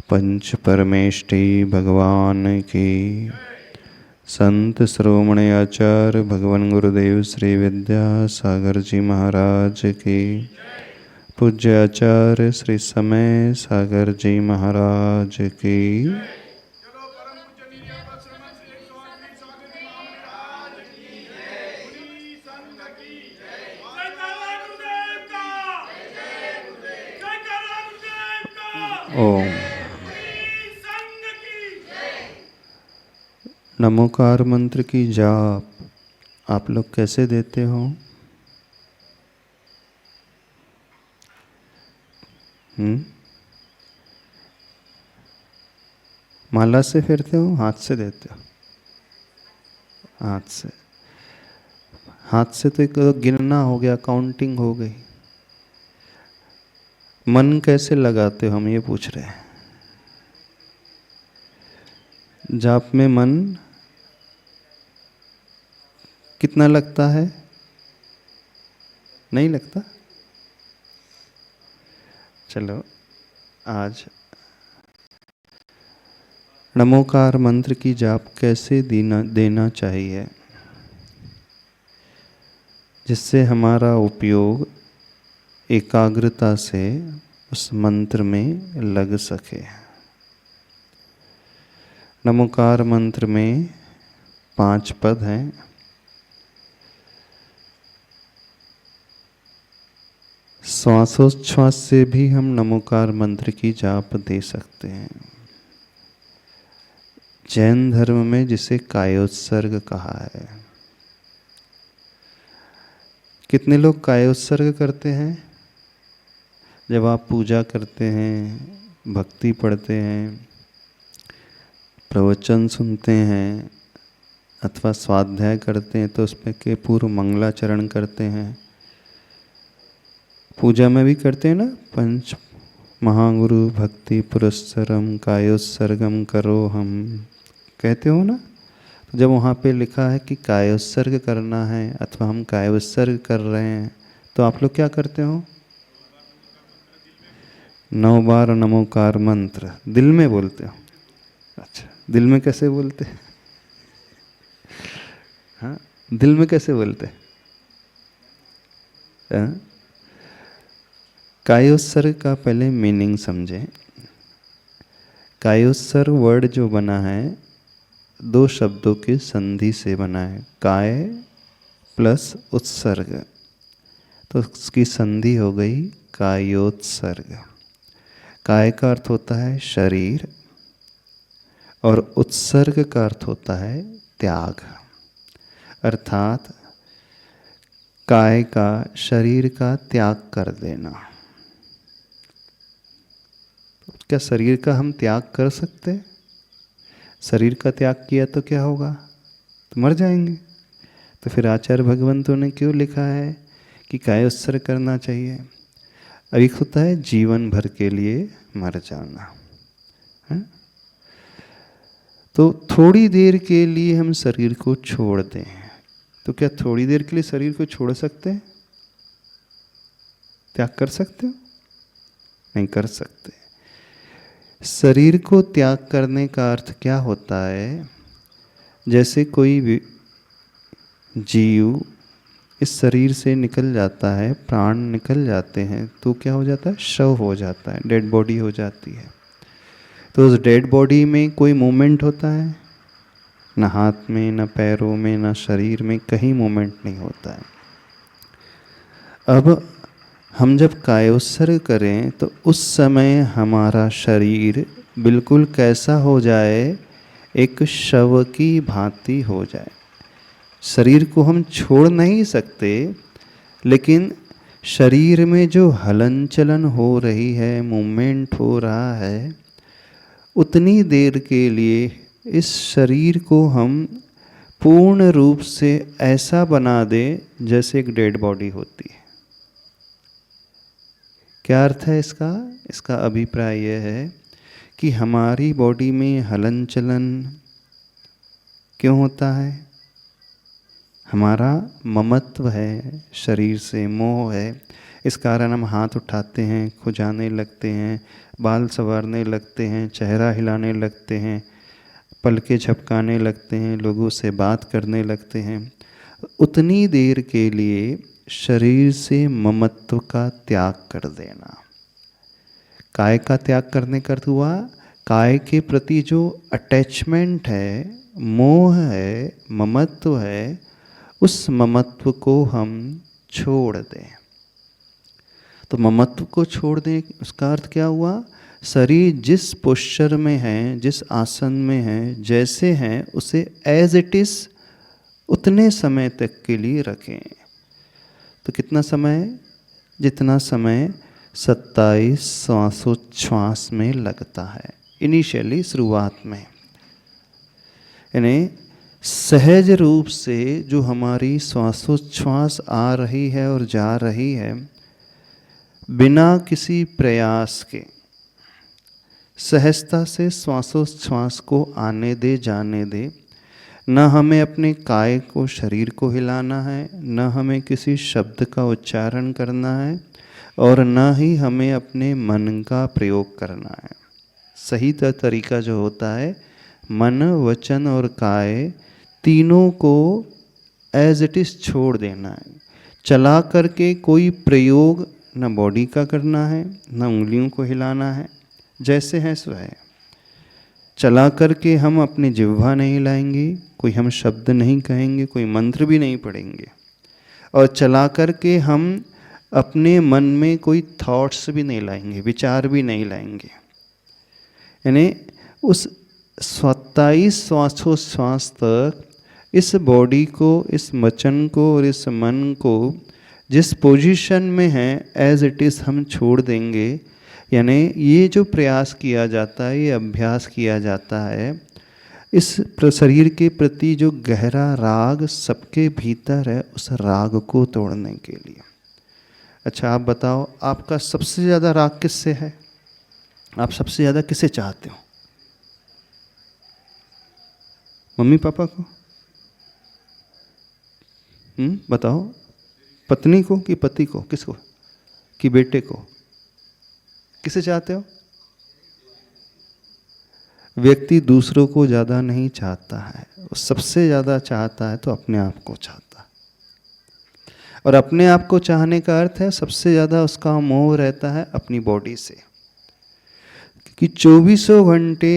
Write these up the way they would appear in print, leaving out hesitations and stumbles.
पंच परमेष्टि भगवान की। संत श्रोमणी आचार्य भगवान गुरुदेव श्री विद्यासागर जी महाराज की। पूज्य आचार्य श्री समय सागर जी महाराज की। ओम नमोकार मंत्र की जाप आप लोग कैसे देते हो? माला से फेरते हो, हाथ से देते हो? हाथ से। हाथ से तो एक गिनना हो गया, काउंटिंग हो गई। मन कैसे लगाते हो, हम ये पूछ रहे हैं। जाप में मन कितना लगता है? नहीं लगता? चलो आज नमोकार मंत्र की जाप कैसे देना चाहिए जिससे हमारा उपयोग एकाग्रता से उस मंत्र में लग सके। नमोकार मंत्र में 5 पद हैं। श्वासोच्छ्वास से भी हम नमोकार मंत्र की जाप दे सकते हैं। जैन धर्म में जिसे कायोत्सर्ग कहा है। कितने लोग कायोत्सर्ग करते हैं? जब आप पूजा करते हैं, भक्ति पढ़ते हैं, प्रवचन सुनते हैं अथवा स्वाध्याय करते हैं तो उसमें के पूर्व मंगलाचरण करते हैं। पूजा में भी करते हैं ना, पंच महागुरु भक्ति पुरस्सरम कायोत्सर्गम करो हम, कहते हो ना। तो जब वहाँ पे लिखा है कि कायोत्सर्ग करना है अथवा हम कायोत्सर्ग कर रहे हैं तो आप लोग क्या करते हो? 9 बार नमोकार मंत्र दिल में बोलते हो। अच्छा, दिल में कैसे बोलते? हाँ, दिल में कैसे बोलते? हाँ? कायोत्सर्ग का पहले मीनिंग समझें। कायोत्सर्ग वर्ड जो बना है 2 शब्दों की संधि से बना है, काय प्लस उत्सर्ग, तो उसकी संधि हो गई कायोत्सर्ग। काय का अर्थ होता है शरीर और उत्सर्ग का अर्थ होता है त्याग। अर्थात काय का, शरीर का त्याग कर देना। क्या शरीर का हम त्याग कर सकते हैं? शरीर का त्याग किया तो क्या होगा? तो मर जाएंगे। तो फिर आचार्य भगवंतों ने क्यों लिखा है कि कायोत्सर्ग करना चाहिए? अब एक होता है जीवन भर के लिए मर जाना है? तो थोड़ी देर के लिए हम शरीर को छोड़ दें, तो क्या थोड़ी देर के लिए शरीर को छोड़ सकते हैं? त्याग कर सकते हो? नहीं कर सकते। शरीर को त्याग करने का अर्थ क्या होता है? जैसे कोई जीव इस शरीर से निकल जाता है, प्राण निकल जाते हैं, तो क्या हो जाता है? शव हो जाता है, डेड बॉडी हो जाती है। तो उस डेड बॉडी में कोई मूवमेंट होता है? न हाथ में, न पैरों में, न शरीर में, कहीं मूवमेंट नहीं होता है। अब हम जब कायोत्सर्ग करें तो उस समय हमारा शरीर बिल्कुल कैसा हो जाए? एक शव की भांति हो जाए। शरीर को हम छोड़ नहीं सकते, लेकिन शरीर में जो हलन चलन हो रही है, मूवमेंट हो रहा है, उतनी देर के लिए इस शरीर को हम पूर्ण रूप से ऐसा बना दें जैसे एक डेड बॉडी होती है। क्या अर्थ है इसका? इसका अभिप्राय यह है कि हमारी बॉडी में हलन चलन क्यों होता है? हमारा ममत्व है, शरीर से मोह है। इस कारण हम हाथ उठाते हैं, खुजाने लगते हैं, बाल संवारने लगते हैं, चेहरा हिलाने लगते हैं, पलके झपकाने लगते हैं, लोगों से बात करने लगते हैं। उतनी देर के लिए शरीर से ममत्व का त्याग कर देना। काय का त्याग करने का अर्थ हुआ काय के प्रति जो अटैचमेंट है, मोह है, ममत्व है, उस ममत्व को हम छोड़ दें। तो ममत्व को छोड़ दें, उसका अर्थ क्या हुआ? शरीर जिस पोस्चर में है, जिस आसन में है, जैसे हैं, उसे एज इट इज उतने समय तक के लिए रखें। तो कितना समय? जितना समय 27 श्वासोच्छ्वास में लगता है इनिशियली, शुरुआत में। यानी सहज रूप से जो हमारी श्वासोच्छ्वास आ रही है और जा रही है, बिना किसी प्रयास के सहजता से श्वासोच्छ्वास को आने दे, जाने दे। न हमें अपने काय को, शरीर को हिलाना है, न हमें किसी शब्द का उच्चारण करना है, और न ही हमें अपने मन का प्रयोग करना है। सही तरीका जो होता है, मन, वचन और काय तीनों को एज इट इज छोड़ देना है। चला करके कोई प्रयोग न बॉडी का करना है, न उंगलियों को हिलाना है, जैसे हैं सो है। चला करके हम अपनी जिह्वा नहीं हिलाएंगे, कोई हम शब्द नहीं कहेंगे, कोई मंत्र भी नहीं पढ़ेंगे, और चला करके हम अपने मन में कोई थॉट्स भी नहीं लाएंगे, विचार भी नहीं लाएंगे। यानी उस 27 श्वासोच्छ्वास तक इस बॉडी को, इस वचन को और इस मन को जिस पोजीशन में है एज इट इज़ हम छोड़ देंगे। यानी ये जो प्रयास किया जाता है, ये अभ्यास किया जाता है, इस शरीर के प्रति जो गहरा राग सबके भीतर है, उस राग को तोड़ने के लिए। अच्छा आप बताओ, आपका सबसे ज़्यादा राग किससे है? आप सबसे ज़्यादा किसे चाहते हो? मम्मी पापा को? बताओ, पत्नी को कि पति को, किसको, कि बेटे को? किसे चाहते हो? व्यक्ति दूसरों को ज़्यादा नहीं चाहता है, वो सबसे ज़्यादा चाहता है तो अपने आप को चाहता है। और अपने आप को चाहने का अर्थ है सबसे ज़्यादा उसका मोह रहता है अपनी बॉडी से, कि 24 घंटे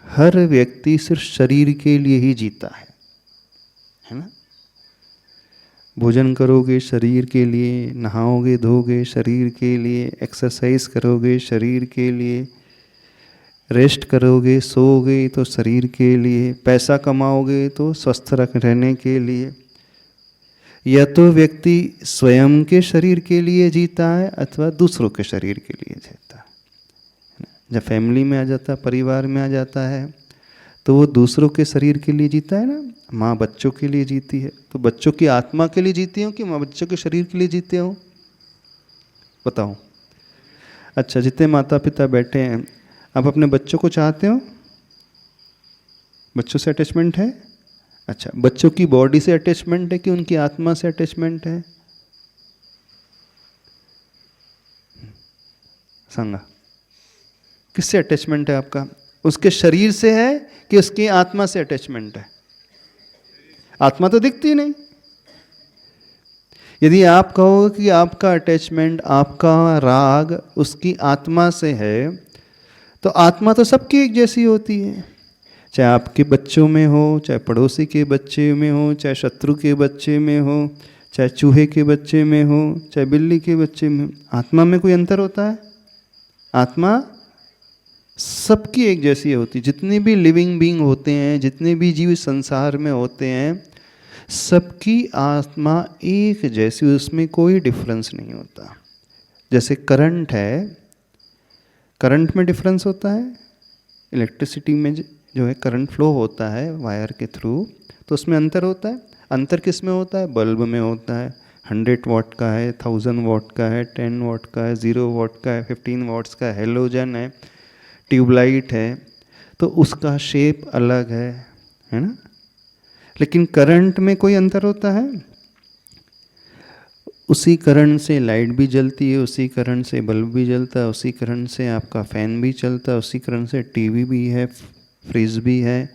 हर व्यक्ति सिर्फ शरीर के लिए ही जीता है ना? भोजन करोगे शरीर के लिए, नहाओगे धोगे शरीर के लिए, एक्सरसाइज करोगे शरीर के लिए, रेस्ट करोगे, सोओगे तो शरीर के लिए, पैसा कमाओगे तो स्वस्थ रहने के लिए। या तो व्यक्ति स्वयं के शरीर के लिए जीता है अथवा दूसरों के शरीर के लिए जीता है। जब फैमिली में आ जाता है, परिवार में आ जाता है, तो वो दूसरों के शरीर के लिए जीता है ना। माँ बच्चों के लिए जीती है, तो बच्चों की आत्मा के लिए जीती हो कि माँ बच्चों के शरीर के लिए जीते हो? बताओ। अच्छा, जितने माता पिता बैठे हैं, आप अपने बच्चों को चाहते हो? बच्चों से अटैचमेंट है? अच्छा, बच्चों की बॉडी से अटैचमेंट है कि उनकी आत्मा से अटैचमेंट है? सांगा, किससे अटैचमेंट है आपका? उसके शरीर से है कि उसकी आत्मा से अटैचमेंट है? आत्मा तो दिखती नहीं। यदि आप कहो कि आपका अटैचमेंट, आपका राग उसकी आत्मा से है, तो आत्मा तो सबकी एक जैसी होती है। चाहे आपके बच्चों में हो, चाहे पड़ोसी के बच्चे में हो, चाहे शत्रु के बच्चे में हो, चाहे चूहे के बच्चे में हो, चाहे बिल्ली के बच्चे में हो, आत्मा में कोई अंतर होता है? आत्मा सबकी एक जैसी होती है। जितने भी लिविंग बीइंग होते हैं, जितने भी जीव संसार में होते हैं, सबकी आत्मा एक जैसी, उसमें कोई डिफरेंस नहीं होता। जैसे करंट है, करंट में डिफरेंस होता है। इलेक्ट्रिसिटी में जो है करंट फ्लो होता है वायर के थ्रू, तो उसमें अंतर होता है। अंतर किस में होता है? बल्ब में होता है। 100 वाट का है, 1000 वाट का है, 10 वाट का है, 0 वाट का है, 15 वाट्स का, हेलोजन है, ट्यूबलाइट है, तो उसका शेप अलग है ना। लेकिन करंट में कोई अंतर होता है? उसी करंट से लाइट भी जलती है, उसी करंट से बल्ब भी जलता है, उसी करंट से आपका फैन भी चलता है, उसी करंट से टीवी भी है, फ्रिज भी है,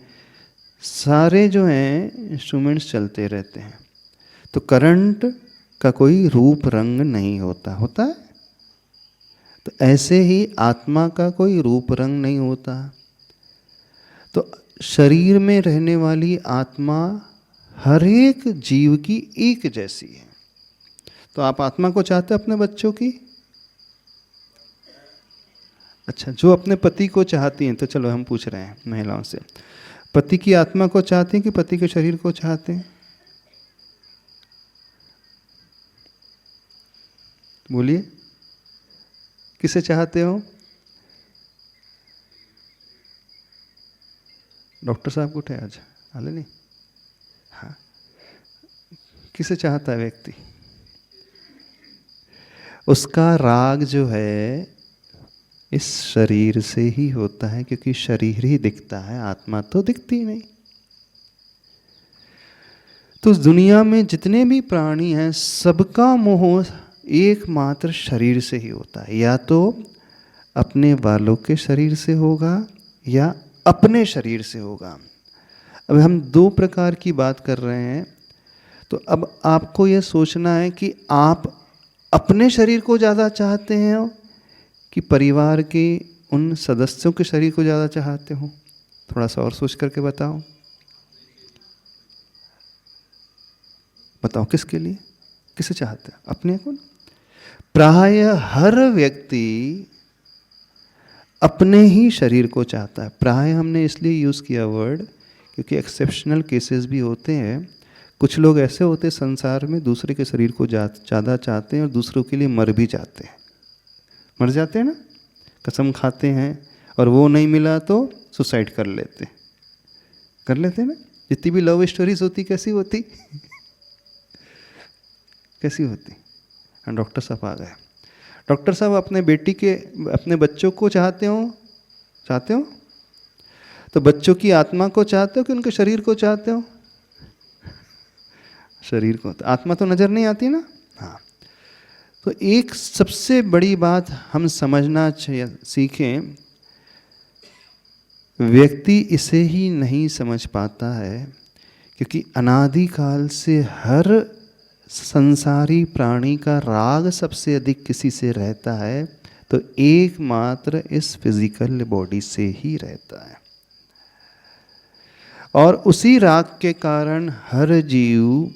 सारे जो हैं इंस्ट्रूमेंट्स चलते रहते हैं। तो करंट का कोई रूप रंग नहीं होता, होता है? तो ऐसे ही आत्मा का कोई रूप रंग नहीं होता। तो शरीर में रहने वाली आत्मा हर एक जीव की एक जैसी है। तो आप आत्मा को चाहते हैं अपने बच्चों की? अच्छा, जो अपने पति को चाहती हैं, तो चलो हम पूछ रहे हैं महिलाओं से, पति की आत्मा को चाहते हैं कि पति के शरीर को चाहते हैं? बोलिए, किसे चाहते हो? डॉक्टर साहब को उठे आज, हाले नहीं? हाँ, किसे चाहता है व्यक्ति? उसका राग जो है इस शरीर से ही होता है, क्योंकि शरीर ही दिखता है, आत्मा तो दिखती नहीं। तो इस दुनिया में जितने भी प्राणी हैं, सबका मोह एकमात्र शरीर से ही होता है। या तो अपने वालों के शरीर से होगा या अपने शरीर से होगा। अब हम दो प्रकार की बात कर रहे हैं। तो अब आपको यह सोचना है कि आप अपने शरीर को ज़्यादा चाहते हैं कि परिवार के उन सदस्यों के शरीर को ज़्यादा चाहते हो? थोड़ा सा और सोच करके बताओ, बताओ किसके लिए, किसे चाहते हैं? अपने को। प्राय हर व्यक्ति अपने ही शरीर को चाहता है। प्राय हमने इसलिए यूज़ किया वर्ड क्योंकि एक्सेप्शनल केसेस भी होते हैं। कुछ लोग ऐसे होते हैं संसार में, दूसरे के शरीर को ज़्यादा चाहते हैं और दूसरों के लिए मर भी जाते हैं। मर जाते हैं ना, कसम खाते हैं, और वो नहीं मिला तो सुसाइड कर लेते हैं ना। जितनी भी लव स्टोरीज होती कैसी होती कैसी होती? हाँ, डॉक्टर साहब आ गए। डॉक्टर साहब अपने बेटी के, अपने बच्चों को चाहते हो? तो बच्चों की आत्मा को चाहते हो कि उनके शरीर को चाहते हो? शरीर को। तो आत्मा तो नजर नहीं आती ना। हाँ, तो एक सबसे बड़ी बात हम समझना सीखें, व्यक्ति इसे ही नहीं समझ पाता है क्योंकि अनादिकाल से हर संसारी प्राणी का राग सबसे अधिक किसी से रहता है, तो एकमात्र इस फिजिकल बॉडी से ही रहता है। और उसी राग के कारण हर जीव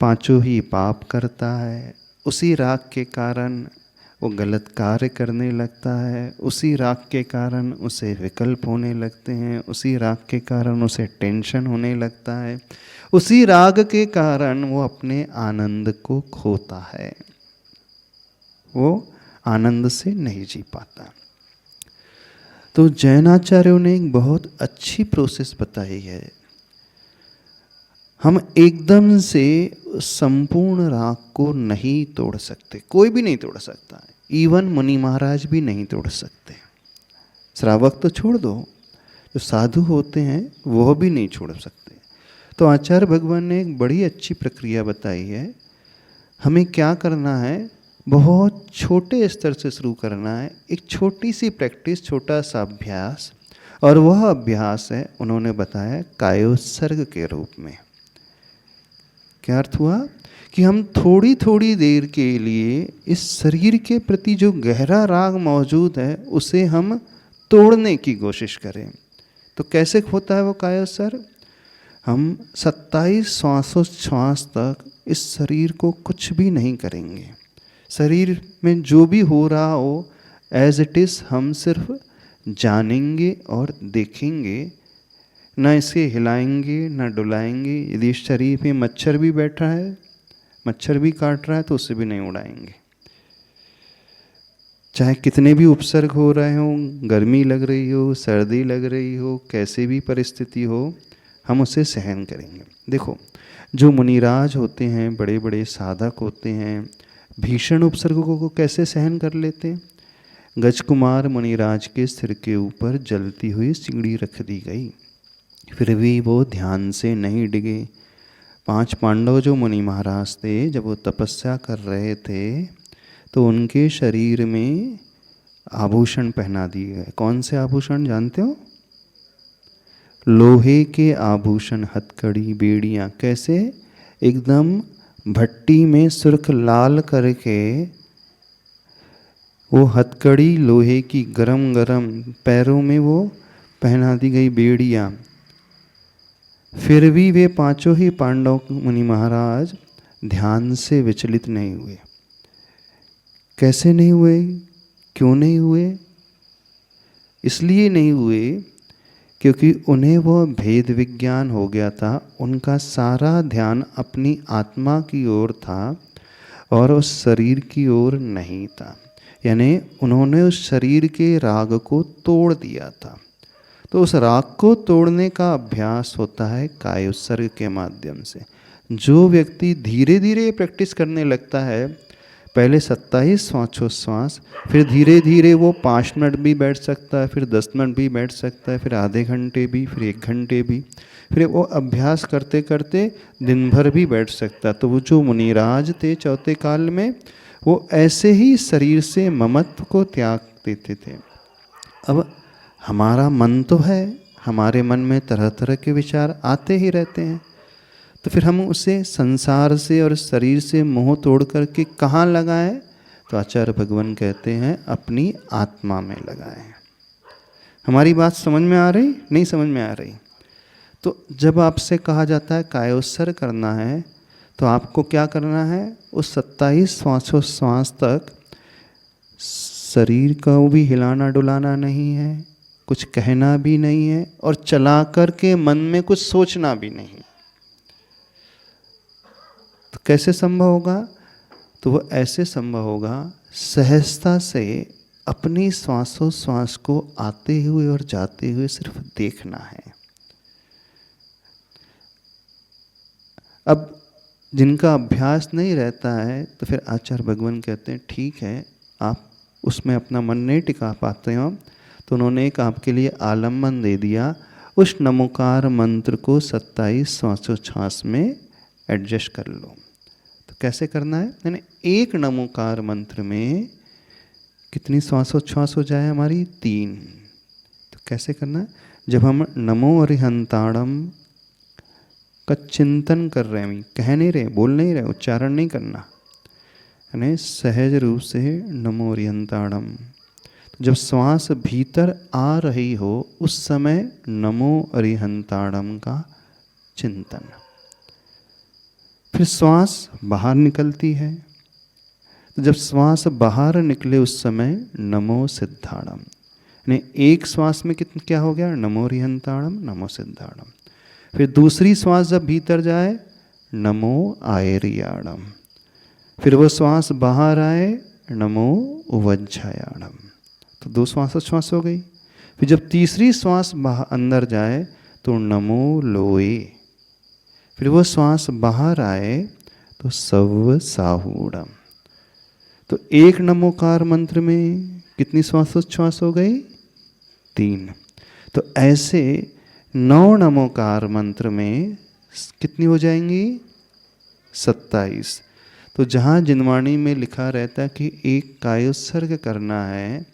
पांचों ही पाप करता है। उसी राग के कारण वो गलत कार्य करने लगता है। उसी राग के कारण उसे विकल्प होने लगते हैं। उसी राग के कारण उसे टेंशन होने लगता है। उसी राग के कारण वो अपने आनंद को खोता है, वो आनंद से नहीं जी पाता। तो जैनाचार्यों ने एक बहुत अच्छी प्रोसेस बताई है। हम एकदम से संपूर्ण राग को नहीं तोड़ सकते, कोई भी नहीं तोड़ सकता, इवन मुनि महाराज भी नहीं तोड़ सकते। श्रावक तो छोड़ दो, जो साधु होते हैं वह भी नहीं छोड़ सकते। तो आचार्य भगवान ने एक बड़ी अच्छी प्रक्रिया बताई है। हमें क्या करना है, बहुत छोटे स्तर से शुरू करना है, एक छोटी सी प्रैक्टिस, छोटा सा अभ्यास। और वह अभ्यास है, उन्होंने बताया, कायोत्सर्ग के रूप में। क्या अर्थ हुआ कि हम थोड़ी थोड़ी देर के लिए इस शरीर के प्रति जो गहरा राग मौजूद है उसे हम तोड़ने की कोशिश करें। तो कैसे होता है वो कायोत्सर्ग? हम 27 श्वासोच्छ्वास तक इस शरीर को कुछ भी नहीं करेंगे। शरीर में जो भी हो रहा हो एज इट इज़ हम सिर्फ जानेंगे और देखेंगे, ना इसे हिलाएंगे ना डुलाएंगे। यदि इस शरीर में मच्छर भी बैठा है, मच्छर भी काट रहा है, तो उसे भी नहीं उड़ाएंगे। चाहे कितने भी उपसर्ग हो रहे हों, गर्मी लग रही हो, सर्दी लग रही हो, कैसे भी परिस्थिति हो, हम उसे सहन करेंगे। देखो, जो मुनिराज होते हैं, बड़े बड़े साधक होते हैं, भीषण उपसर्गों को कैसे सहन कर लेते हैं। गजकुमार मुनिराज के सिर के ऊपर जलती हुई सिगड़ी रख दी गई, फिर भी वो ध्यान से नहीं डिगे। 5 पांडव जो मुनि महाराज थे, जब वो तपस्या कर रहे थे तो उनके शरीर में आभूषण पहना दिए गए। कौन से आभूषण जानते हो? लोहे के आभूषण, हथकड़ी, बेड़ियाँ। कैसे? एकदम भट्टी में सुर्ख लाल करके वो हथकड़ी लोहे की गरम गरम, पैरों में वो पहना दी गई बेड़ियाँ। फिर भी वे पांचों ही पांडव मुनि महाराज ध्यान से विचलित नहीं हुए। कैसे नहीं हुए? क्यों नहीं हुए? इसलिए नहीं हुए क्योंकि उन्हें वह भेद विज्ञान हो गया था। उनका सारा ध्यान अपनी आत्मा की ओर था और उस शरीर की ओर नहीं था। यानी उन्होंने उस शरीर के राग को तोड़ दिया था। तो उस राग को तोड़ने का अभ्यास होता है काय उत्सर्ग के माध्यम से। जो व्यक्ति धीरे धीरे प्रैक्टिस करने लगता है, पहले 27 श्वासोच्छ्वास, फिर धीरे धीरे वो 5 मिनट भी बैठ सकता है, फिर 10 मिनट भी बैठ सकता है, फिर आधे घंटे भी, फिर 1 घंटे भी, फिर वो अभ्यास करते करते दिन भर भी बैठ सकता है। तो वो जो मुनिराज थे चौथे काल में, वो ऐसे ही शरीर से ममत्व को त्याग देते थे। अब हमारा मन तो है, हमारे मन में तरह तरह के विचार आते ही रहते हैं, तो फिर हम उसे संसार से और शरीर से मोह तोड़ करके कहाँ लगाएं? तो आचार्य भगवान कहते हैं अपनी आत्मा में लगाएं। हमारी बात समझ में आ रही? नहीं समझ में आ रही? तो जब आपसे कहा जाता है कायोत्सर्ग करना है, तो आपको क्या करना है? उस 27 श्वासोच्छ्वास तक शरीर को भी हिलाना डुलाना नहीं है, कुछ कहना भी नहीं है, और चला करके मन में कुछ सोचना भी नहीं। तो कैसे संभव होगा? तो वह ऐसे संभव होगा सहजता से अपनी श्वासोच्छ्वास को आते हुए और जाते हुए सिर्फ देखना है। अब जिनका अभ्यास नहीं रहता है, तो फिर आचार्य भगवान कहते हैं ठीक है, आप उसमें अपना मन नहीं टिका पाते हो, तो उन्होंने एक आपके लिए आलम्बन दे दिया। उस नमोकार मंत्र को 27 श्वासोच्छ्वास में एडजस्ट कर लो। तो कैसे करना है? यानी एक नमोकार मंत्र में कितनी श्वासोच्छ्वास हो जाए हमारी? 3। तो कैसे करना है? जब हम नमो अरिहंताणम का चिंतन कर रहे हैं, कह नहीं रहे, बोल नहीं रहे, उच्चारण नहीं करना, यानी सहज रूप से नमो अरिहंताणम। तो जब श्वास भीतर आ रही हो उस समय नमो अरिहंताणम का चिंतन। फिर श्वास बाहर निकलती है, तो जब श्वास बाहर निकले उस समय नमो सिद्धाणम। यानी एक श्वास में कितना क्या हो गया? नमो अरिहंताणम, नमो सिद्धाणम। फिर दूसरी श्वास जब भीतर जाए नमो आयर्याणम। फिर वो श्वास बाहर आए नमो उवज्झायाणम। तो 2 श्वासोच्छ्वास हो गई। फिर जब तीसरी श्वास अंदर जाए तो नमो लोए। फिर वो श्वास बाहर आए तो सव साहूणम। तो एक नमोकार मंत्र में कितनी श्वासोच्छ्वास हो गई? 3। तो ऐसे 9 नमोकार मंत्र में कितनी हो जाएंगी? 27। तो जहाँ जिनवाणी में लिखा रहता है कि एक कायोत्सर्ग करना है,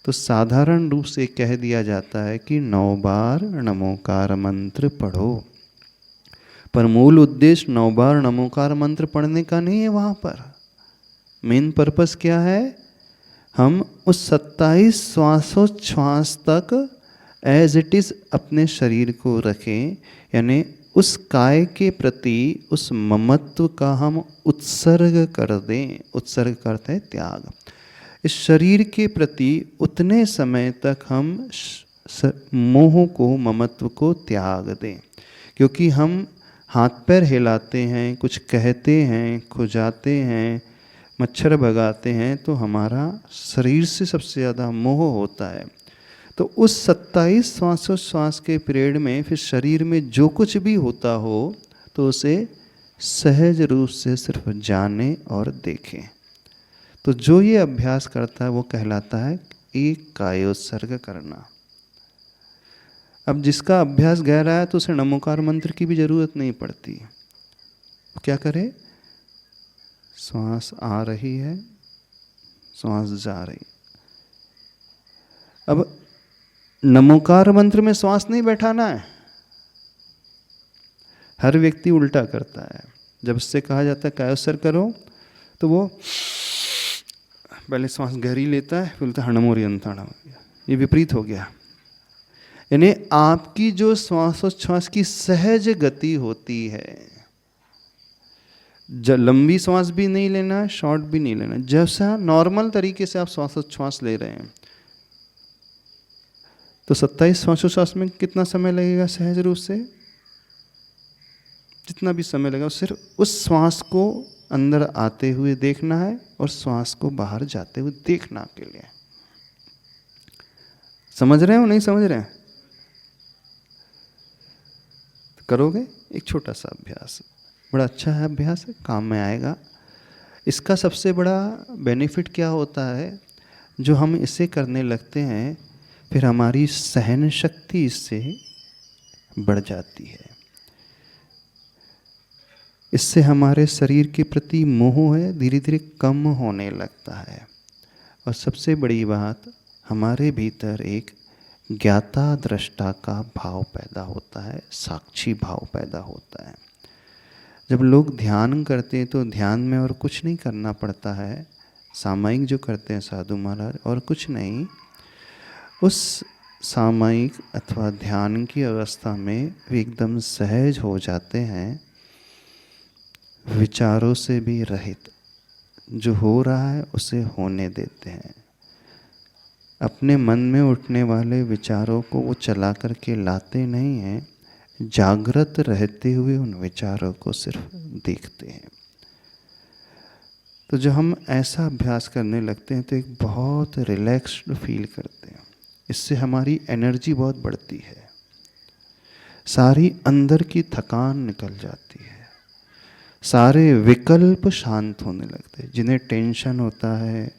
तो साधारण रूप से कह दिया जाता है कि 9 बार नमोकार मंत्र पढ़ो। पर मूल उद्देश्य 9 बार नमोकार मंत्र पढ़ने का नहीं है। वहाँ पर मेन पर्पस क्या है? हम उस 27 श्वासोच्छ्वास तक एज इट इज़ अपने शरीर को रखें, यानी उस काय के प्रति उस ममत्व का हम उत्सर्ग कर दें। उत्सर्ग करते हैं त्याग। इस शरीर के प्रति उतने समय तक हम मोह को, ममत्व को त्याग दें। क्योंकि हम हाथ पैर हिलाते हैं, कुछ कहते हैं, खुजाते हैं, मच्छर भगाते हैं, तो हमारा शरीर से सबसे ज़्यादा मोह होता है। तो उस 27 श्वासोच्छ्वास के पीरियड में फिर शरीर में जो कुछ भी होता हो तो उसे सहज रूप से सिर्फ जाने और देखें। तो जो ये अभ्यास करता है वो कहलाता है एक कायोत्सर्ग करना। अब जिसका अभ्यास गहरा है तो उसे नमोकार मंत्र की भी जरूरत नहीं पड़ती। क्या करे, श्वास आ रही है, श्वास जा रही। अब नमोकार मंत्र में श्वास नहीं बैठाना है। हर व्यक्ति उल्टा करता है। जब उससे कहा जाता है कायोत्सर्ग करो तो वो पहले श्वास गहरी लेता है, फिर बोलता है हणमोरियंताणम। ये विपरीत हो गया। यानी आपकी जो श्वासोच्छ्वास की सहज गति होती है, लंबी श्वास भी नहीं लेना, शॉर्ट भी नहीं लेना, जैसा नॉर्मल तरीके से आप श्वासोच्छ्वास ले रहे हैं, तो 27 श्वासोच्छ्वास में कितना समय लगेगा सहज रूप से? जितना भी समय लगेगा सिर्फ उस श्वास को अंदर आते हुए देखना है और श्वास को बाहर जाते हुए देखना के लिए। समझ रहे हो नहीं समझ रहे हैं? तो करोगे एक छोटा सा अभ्यास, बड़ा अच्छा है अभ्यास है, काम में आएगा। इसका सबसे बड़ा बेनिफिट क्या होता है, जो हम इसे करने लगते हैं फिर हमारी सहन शक्ति इससे बढ़ जाती है। इससे हमारे शरीर के प्रति मोह है धीरे धीरे कम होने लगता है। और सबसे बड़ी बात, हमारे भीतर एक ज्ञाता दृष्टा का भाव पैदा होता है, साक्षी भाव पैदा होता है। जब लोग ध्यान करते हैं तो ध्यान में और कुछ नहीं करना पड़ता है। सामायिक जो करते हैं साधु महाराज, और कुछ नहीं, उस सामायिक अथवा ध्यान की अवस्था में वे एकदम सहज हो जाते हैं, विचारों से भी रहित। जो हो रहा है उसे होने देते हैं। अपने मन में उठने वाले विचारों को वो चला करके लाते नहीं हैं, जागृत रहते हुए उन विचारों को सिर्फ देखते हैं। तो जब हम ऐसा अभ्यास करने लगते हैं तो एक बहुत रिलैक्स्ड फील करते हैं। इससे हमारी एनर्जी बहुत बढ़ती है, सारी अंदर की थकान निकल जाती है, सारे विकल्प शांत होने लगते हैं। जिन्हें टेंशन होता है,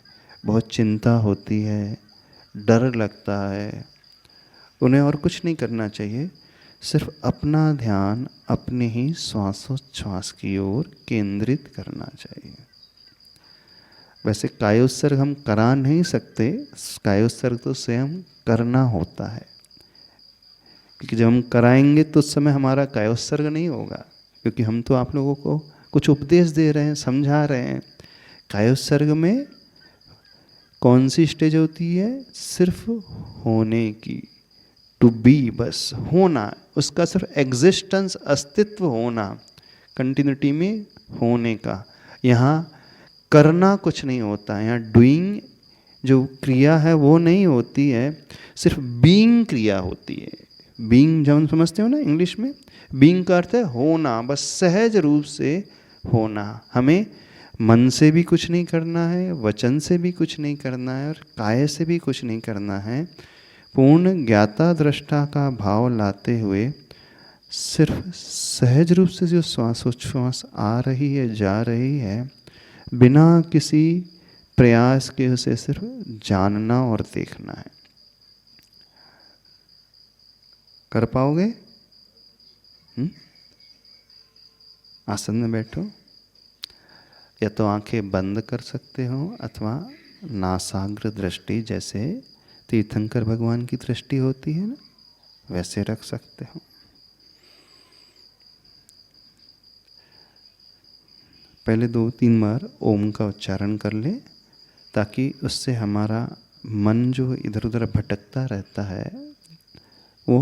बहुत चिंता होती है, डर लगता है, उन्हें और कुछ नहीं करना चाहिए, सिर्फ अपना ध्यान अपने ही श्वासोच्छ्वास की ओर केंद्रित करना चाहिए। वैसे कायोत्सर्ग हम करा नहीं सकते, कायोत्सर्ग तो स्वयं करना होता है, क्योंकि जब हम कराएंगे तो उस समय हमारा कायोत्सर्ग नहीं होगा, क्योंकि हम तो आप लोगों को कुछ उपदेश दे रहे हैं, समझा रहे हैं। कायोत्सर्ग में कौन सी स्टेज होती है? सिर्फ होने की, टू बी, बस होना, उसका सिर्फ एग्जिस्टेंस, अस्तित्व होना, कंटिन्यूटी में होने का। यहाँ करना कुछ नहीं होता है, यहाँ डूइंग जो क्रिया है वो नहीं होती है, सिर्फ बीइंग क्रिया होती है। बीइंग जब हम समझते हो ना इंग्लिश में, बीइंग का अर्थ है होना, बस सहज रूप से होना। हमें मन से भी कुछ नहीं करना है, वचन से भी कुछ नहीं करना है, और काय से भी कुछ नहीं करना है। पूर्ण ज्ञाता दृष्टा का भाव लाते हुए सिर्फ सहज रूप से जो श्वासोच्छ्वास आ रही है, जा रही है, बिना किसी प्रयास के उसे सिर्फ जानना और देखना है। कर पाओगे? आसन में बैठो, या तो आंखें बंद कर सकते हो अथवा नासाग्र दृष्टि, जैसे तीर्थंकर भगवान की दृष्टि होती है ना, वैसे रख सकते हो। पहले 2-3 बार ओम का उच्चारण कर ले, ताकि उससे हमारा मन जो इधर उधर भटकता रहता है वो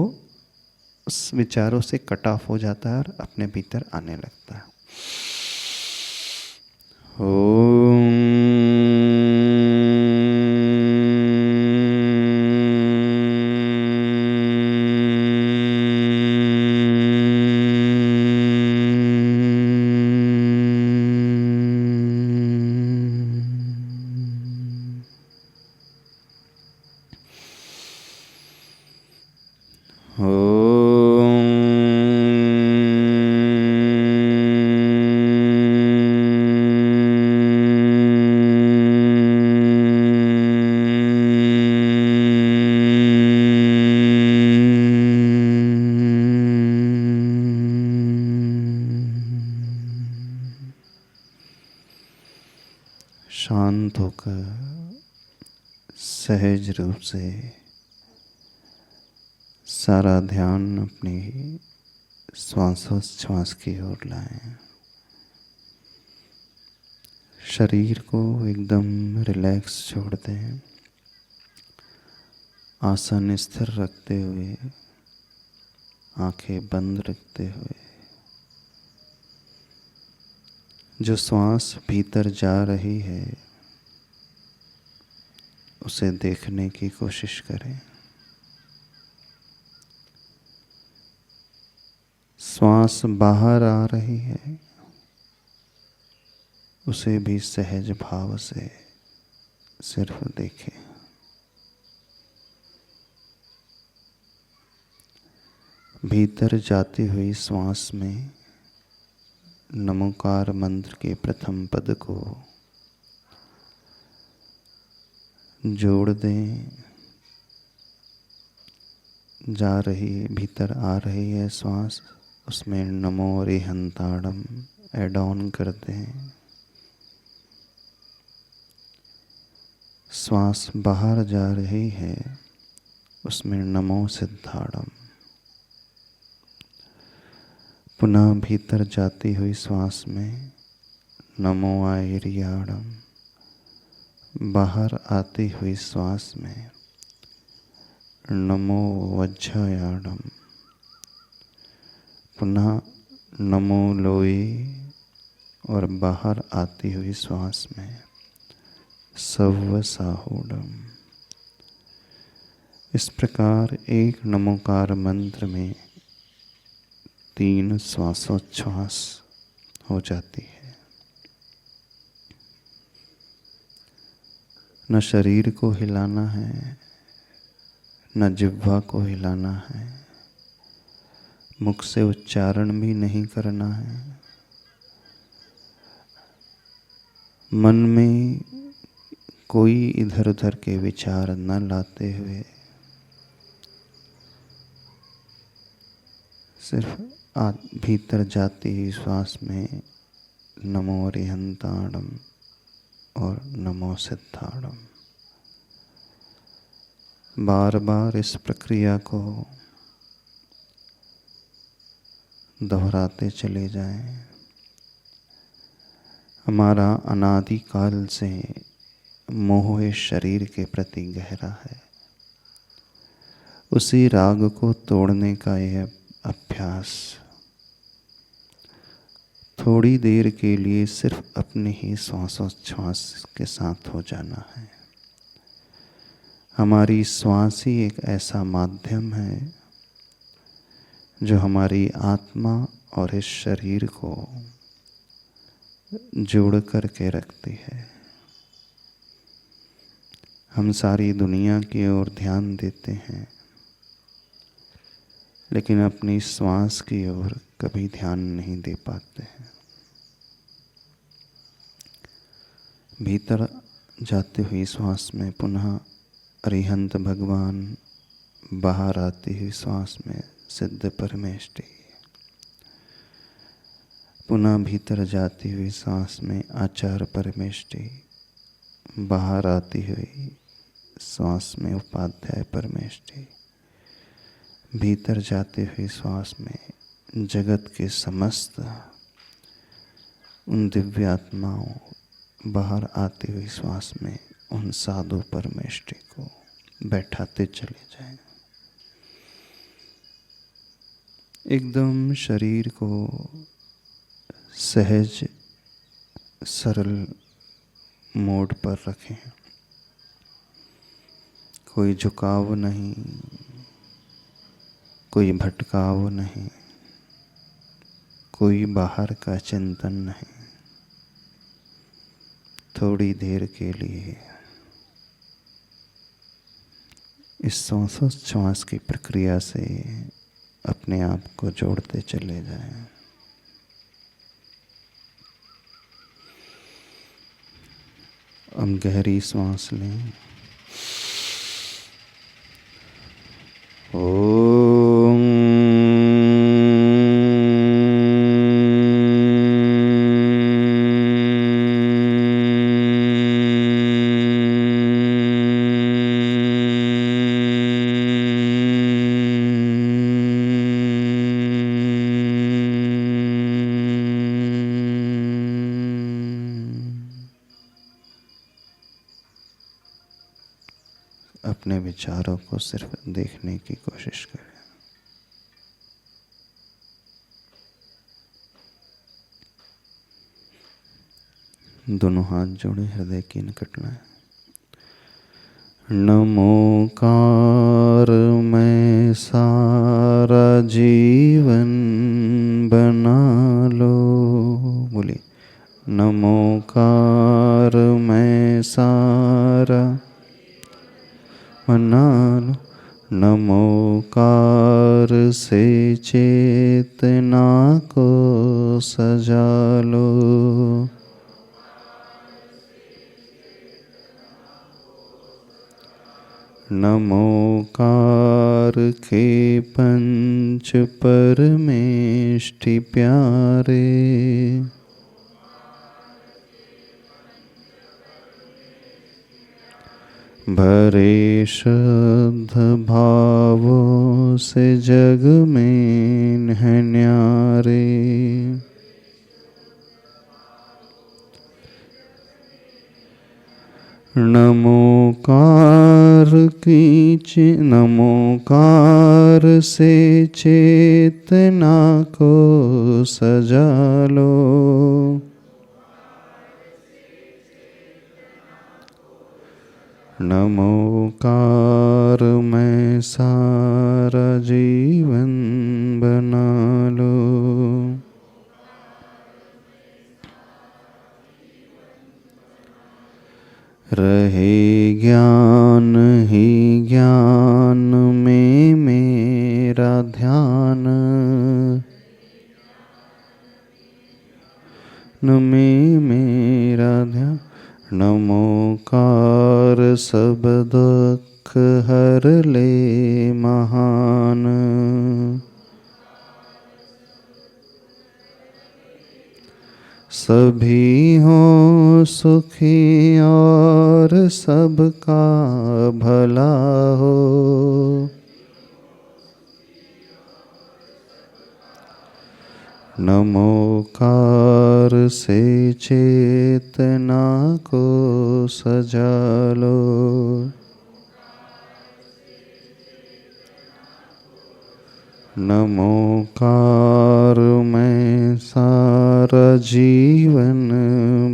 उस विचारों से कट ऑफ हो जाता है और अपने भीतर आने लगता है। ओम शांत होकर सहज रूप से सारा ध्यान अपनी श्वासोच्छ्वास की ओर लाएं। शरीर को एकदम रिलैक्स छोड़ दें। आसन स्थिर रखते हुए, आंखें बंद रखते हुए, जो श्वास भीतर जा रही है उसे देखने की कोशिश करें। श्वास बाहर आ रही है, उसे भी सहज भाव से सिर्फ देखें। भीतर जाती हुई श्वास में नमोकार मंत्र के प्रथम पद को जोड़ दें। जा रही भीतर आ रही है श्वास, उसमें नमो अरिहंताणम ऐड ऑन कर दें। श्वास बाहर जा रही है, उसमें नमो सिद्धाणम। पुनः भीतर जाती हुई श्वास में नमो आयर्याणम। बाहर आती हुई श्वास में नमो वज्रयाणम। पुनः नमो लोई और बाहर आती हुई श्वास में सव्वसाहूढ़म। इस प्रकार एक नमोकार मंत्र में 3 श्वासोच्छ्वास हो जाती है। न शरीर को हिलाना है, न जिह्वा को हिलाना है, मुख से उच्चारण भी नहीं करना है। मन में कोई इधर उधर के विचार न लाते हुए सिर्फ भीतर जाती ही श्वास में नमो अरिहंताणम और नमो सिद्धाणम बार बार इस प्रक्रिया को दोहराते चले जाएं। हमारा अनादिकाल से मोह इस शरीर के प्रति गहरा है। उसी राग को तोड़ने का यह अभ्यास थोड़ी देर के लिए सिर्फ अपने ही श्वासोच्छ्वास के साथ हो जाना है। हमारी श्वास ही एक ऐसा माध्यम है जो हमारी आत्मा और इस शरीर को जोड़ करके रखती है। हम सारी दुनिया की ओर ध्यान देते हैं, लेकिन अपनी श्वास की ओर कभी ध्यान नहीं दे पाते हैं। भीतर जाती हुई श्वास में पुनः अरिहंत भगवान, बाहर आती हुई श्वास में सिद्ध परमेष्टि, पुनः भीतर जाती हुई श्वास में आचार परमेष्टि, बाहर आती हुई श्वास में उपाध्याय परमेष्टि, भीतर जाती हुई श्वास में जगत के समस्त उन दिव्य आत्माओं, बाहर आती हुई श्वास में उन साधु परमेष्टि को बैठाते चले जाएं। एकदम शरीर को सहज सरल मोड पर रखें। कोई झुकाव नहीं, कोई भटकाव नहीं, कोई बाहर का चिंतन नहीं। थोड़ी देर के लिए इस श्वासोच्छ्वास की प्रक्रिया से अपने आप को जोड़ते चले जाएं। हम गहरी सांस लें। ओम विचारों को सिर्फ देखने की कोशिश करें। दोनों हाथ जोड़े हृदय की निकट लाएं। नमोकार मैं सारा जीवन बना लो। बोलिए, नमोकार मैं सारा बना लो। नमोकार से चेतना को सजा लो। नमोकार के पंच परमेष्टि प्यारे। भरे शुद्ध भावों से जग में है न्यारे। नमोकार से चेतना को सजा लो। नमोकार में सारा जीवन बना लो। रहे ज्ञान ही ज्ञान में मेरा ध्यान। में मेरा ध्यान। नमोकार सब दुख हर ले महान। सभी हो सुखी और सबका भला हो। नमोकार से चेतना को सजा लो। नमोकार में सारा जीवन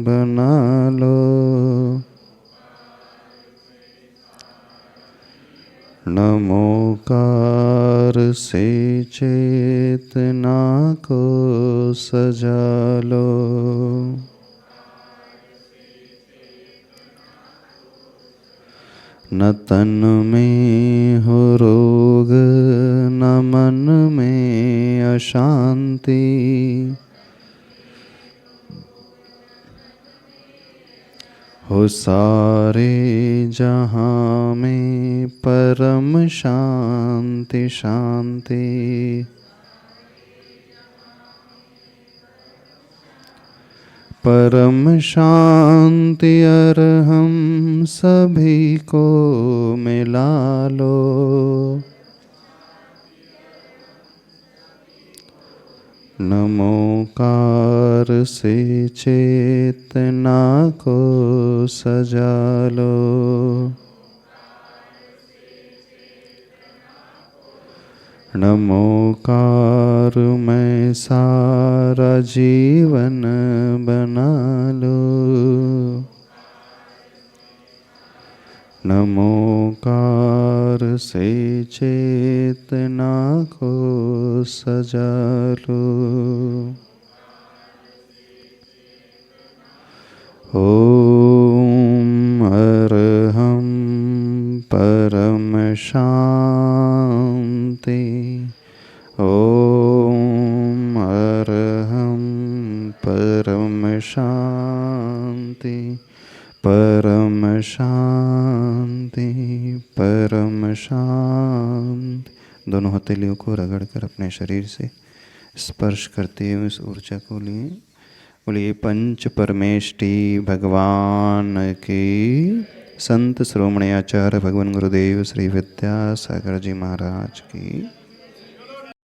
बना लो। नमोकार से चेतना को सजा लो। न तन में हो रोग न मन में अशांति। हो सारे जहाँ में परम शांति शांति। परम शांति अरहम सभी को मिला लो। नमोकार से चेतना को सजा लो। नमोकार में सारा जीवन बना लो। नमोकार से चेतना को सजा लो। ओम अरहम परम शांति। ओम अरहम परम शांति। परम शांति परम शांति। दोनों हथेलियों को रगड़कर अपने शरीर से स्पर्श करते हुए इस ऊर्जा को लिए बोलिए, पंच परमेष्टि भगवान की। संत श्रोमणी आचार्य भगवान गुरुदेव श्री विद्यासागर जी महाराज की।